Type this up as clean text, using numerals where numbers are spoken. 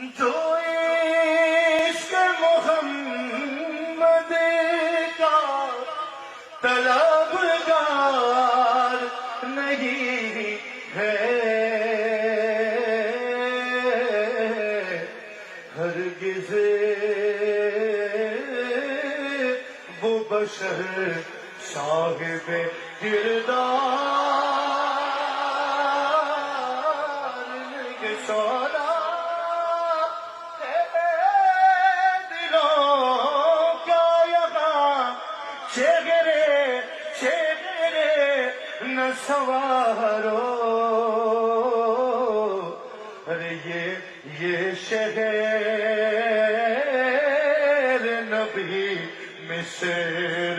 جو عشق محمد کا طلبگار نہیں ہے، ہرگز وہ بشر صاحب کردار نہیں سونا سوارو، ارے یہ شہر نبی مصر